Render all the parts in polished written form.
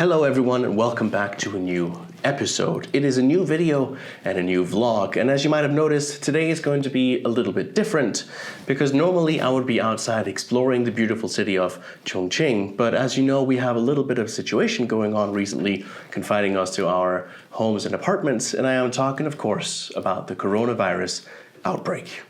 Hello everyone and welcome back to a new episode. It is a new video and a new vlog, and as you might have noticed, today is going to be a little bit different because normally I would be outside exploring the beautiful city of Chongqing, but as you know, we have a little bit of a situation going on recently confining us to our homes and apartments, and I am talking of course about the coronavirus outbreak.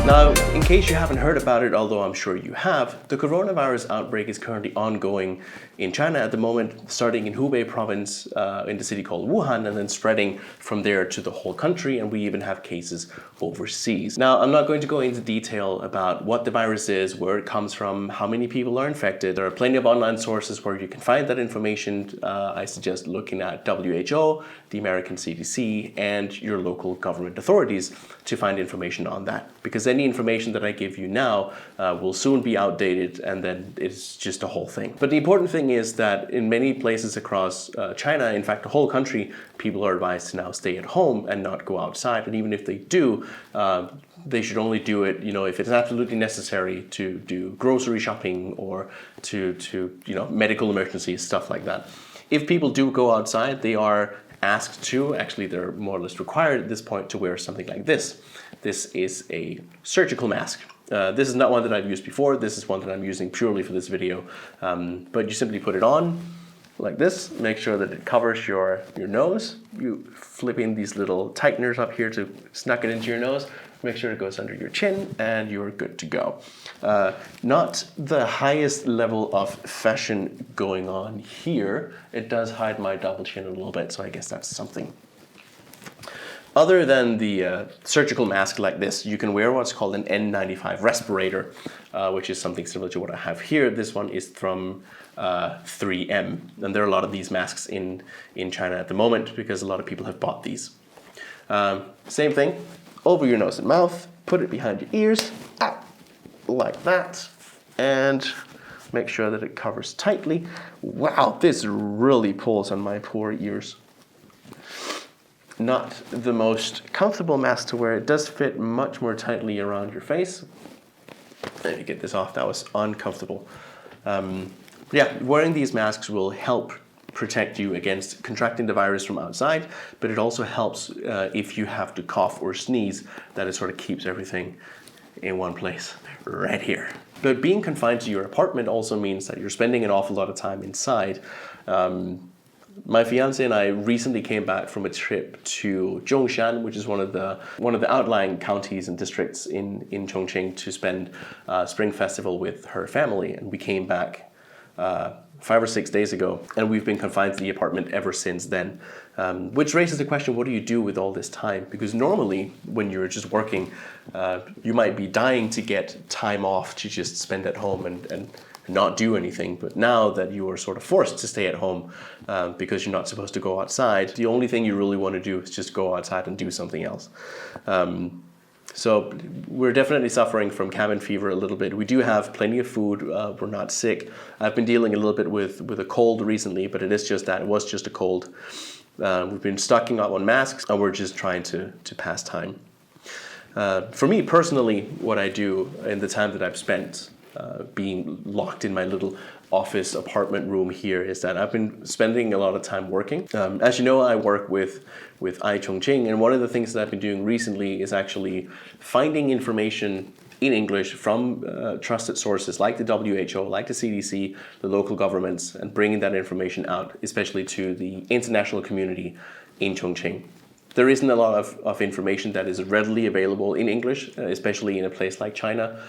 Now, in case you haven't heard about it, although I'm sure you have, the coronavirus outbreak is currently ongoing in China at the moment, starting in Hubei province in the city called Wuhan and then spreading from there to the whole country, and we even have cases overseas. Now, I'm not going to go into detail about what the virus is, where it comes from, how many people are infected. There are plenty of online sources where you can find that information. I suggest looking at WHO, the American CDC, and your local government authorities to find information on that, because any information that I give you now will soon be outdated, and then it's just a whole thing. But the important thing is that in many places across China, in fact the whole country, people are advised to now stay at home and not go outside, and even if they do, they should only do it, if it's absolutely necessary to do grocery shopping or to medical emergencies, stuff like that. If people do go outside, they are asked to, actually they're more or less required at this point, to wear something like this. This is a surgical mask. This is not one that I've used before. This is one that I'm using purely for this video. But you simply put it on like this, make sure that it covers your nose. You flip in these little tighteners up here to snuck it into your nose. Make sure it goes under your chin and you're good to go. Not the highest level of fashion going on here. It does hide my double chin a little bit, so I guess that's something. Other than the surgical mask like this, you can wear what's called an N95 respirator, which is something similar to what I have here. This one is from 3M, and there are a lot of these masks in China at the moment because a lot of people have bought these. Same thing, over your nose and mouth, put it behind your ears, like that, and make sure that it covers tightly. Wow, this really pulls on my poor ears. Not the most comfortable mask to wear. It does fit much more tightly around your face. Let me get this off, that was uncomfortable. Wearing these masks will help protect you against contracting the virus from outside, but it also helps if you have to cough or sneeze, that it sort of keeps everything in one place, right here. But being confined to your apartment also means that you're spending an awful lot of time inside. My fiance and I recently came back from a trip to Zhongshan, which is one of the outlying counties and districts in Chongqing, to spend Spring Festival with her family, and we came back 5 or 6 days ago, and we've been confined to the apartment ever since then, which raises the question, what do you do with all this time? Because normally when you're just working, you might be dying to get time off to just spend at home and not do anything, but now that you are sort of forced to stay at home because you're not supposed to go outside, the only thing you really want to do is just go outside and do something else. So we're definitely suffering from cabin fever a little bit. We do have plenty of food. We're not sick. I've been dealing a little bit with a cold recently, but it is just that. It was just a cold. We've been stocking up on masks, and we're just trying to pass time. For me personally, what I do in the time that I've spent being locked in my little office apartment room here is that I've been spending a lot of time working. As you know, I work with iChongqing, and one of the things that I've been doing recently is actually finding information in English from trusted sources like the WHO, like the CDC, the local governments, and bringing that information out, especially to the international community in Chongqing. There isn't a lot of information that is readily available in English, especially in a place like China.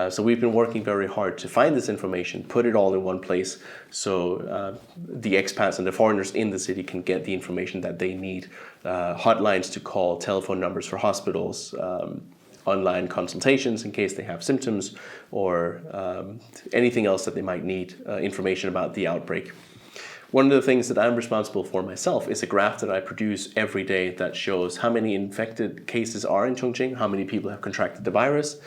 So we've been working very hard to find this information, put it all in one place, so the expats and the foreigners in the city can get the information that they need. Hotlines to call, telephone numbers for hospitals, online consultations in case they have symptoms, or anything else that they might need information about the outbreak. One of the things that I'm responsible for myself is a graph that I produce every day that shows how many infected cases are in Chongqing, how many people have contracted the virus,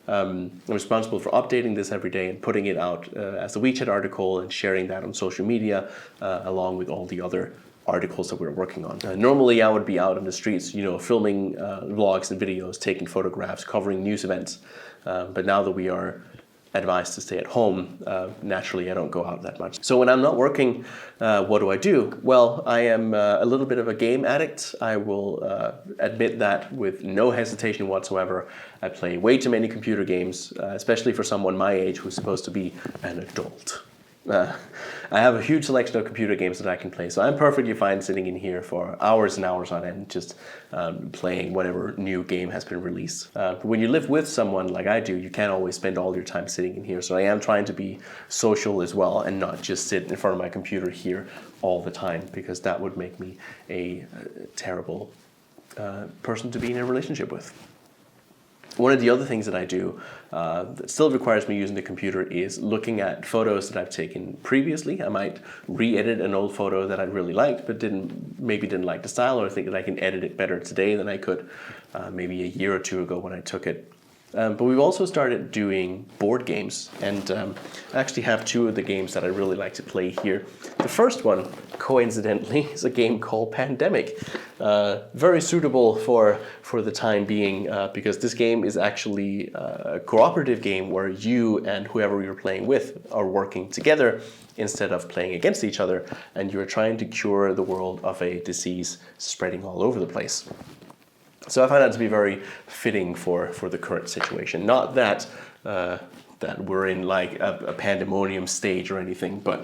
I'm responsible for updating this every day and putting it out as a WeChat article and sharing that on social media along with all the other articles that we're working on. Normally I would be out in the streets, filming vlogs and videos, taking photographs, covering news events. But now that we are advised to stay at home, naturally I don't go out that much. So when I'm not working, what do? Well, I am a little bit of a game addict. I will admit that with no hesitation whatsoever. I play way too many computer games, especially for someone my age who's supposed to be an adult. I have a huge selection of computer games that I can play, so I'm perfectly fine sitting in here for hours and hours on end, just playing whatever new game has been released. But when you live with someone like I do, you can't always spend all your time sitting in here, so I am trying to be social as well and not just sit in front of my computer here all the time, because that would make me a terrible person to be in a relationship with. One of the other things that I do that still requires me using the computer is looking at photos that I've taken previously. I might re-edit an old photo that I really liked but maybe didn't like the style, or think that I can edit it better today than I could maybe a year or two ago when I took it. But we've also started doing board games, and I actually have two of the games that I really like to play here. The first one, coincidentally, is a game called Pandemic. Very suitable for the time being, because this game is actually a cooperative game where you and whoever you're playing with are working together instead of playing against each other, and you're trying to cure the world of a disease spreading all over the place. So I find that to be very fitting for the current situation. Not that that we're in like a pandemonium stage or anything, but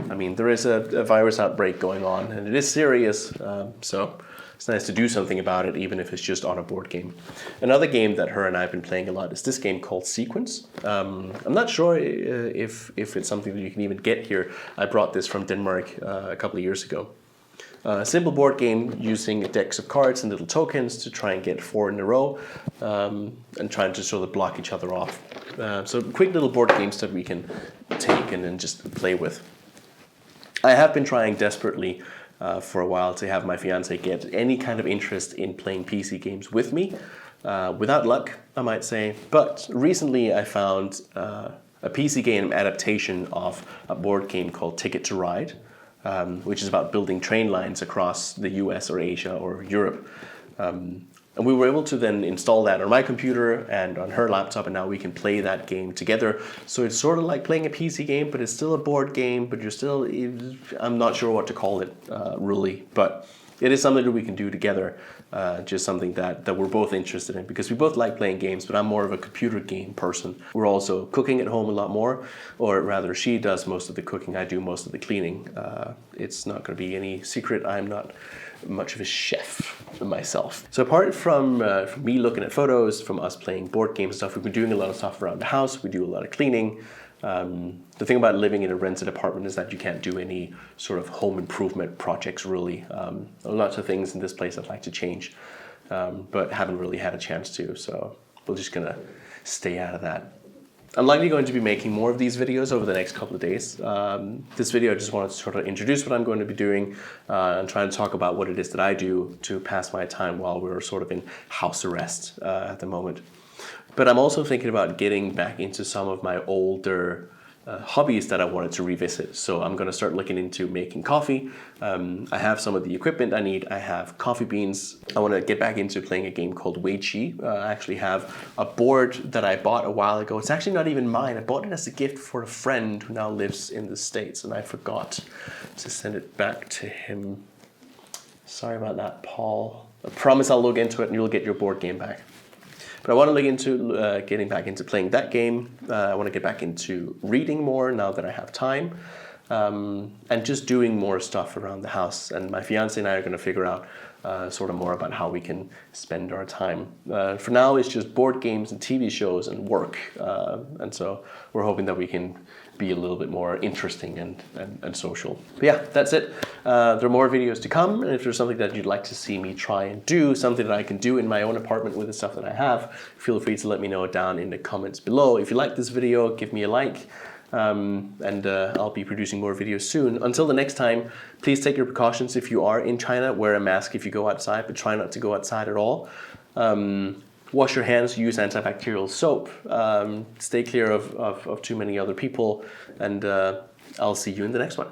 I mean, there is a virus outbreak going on, and it is serious, so it's nice to do something about it, even if it's just on a board game. Another game that her and I have been playing a lot is this game called Sequence. I'm not sure if it's something that you can even get here. I brought this from Denmark a couple of years ago. A simple board game using decks of cards and little tokens to try and get 4 in a row, and trying to sort of block each other off. So quick little board games that we can take and then just play with. I have been trying desperately for a while to have my fiance get any kind of interest in playing PC games with me, without luck, I might say. But recently I found a PC game adaptation of a board game called Ticket to Ride, which is about building train lines across the US or Asia or Europe. And we were able to then install that on my computer and on her laptop, and now we can play that game together. So it's sort of like playing a PC game, but it's still a board game, but I'm not sure what to call it really, but it is something that we can do together, just something that we're both interested in, because we both like playing games, but I'm more of a computer game person. We're also cooking at home a lot more, or rather she does most of the cooking, I do most of the cleaning. It's not going to be any secret, I'm not much of a chef myself. So apart from me looking at photos, from us playing board game stuff, we've been doing a lot of stuff around the house. We do a lot of cleaning. The thing about living in a rented apartment is that you can't do any sort of home improvement projects really. Lots of things in this place I'd like to change, but haven't really had a chance to, so we're just gonna stay out of that. I'm likely going to be making more of these videos over the next couple of days. This video I just wanted to sort of introduce what I'm going to be doing and try to talk about what it is that I do to pass my time while we're sort of in house arrest at the moment. But I'm also thinking about getting back into some of my older hobbies that I wanted to revisit. So I'm going to start looking into making coffee. I have some of the equipment I need. I have coffee beans. I want to get back into playing a game called Wei Qi. I actually have a board that I bought a while ago. It's actually not even mine. I bought it as a gift for a friend who now lives in the States, and I forgot to send it back to him. Sorry about that, Paul. I promise I'll look into it and you'll get your board game back. But I want to look into getting back into playing that game. I want to get back into reading more now that I have time. And just doing more stuff around the house. And my fiance and I are going to figure out sort of more about how we can spend our time. For now, it's just board games and TV shows and work. And so we're hoping that we can be a little bit more interesting and social. But yeah, that's it. There are more videos to come, and if there's something that you'd like to see me try and do, something that I can do in my own apartment with the stuff that I have, feel free to let me know down in the comments below. If you like this video, give me a like, and I'll be producing more videos soon. Until the next time, please take your precautions if you are in China. Wear a mask if you go outside, but try not to go outside at all. wash your hands, use antibacterial soap, stay clear of too many other people, and I'll see you in the next one.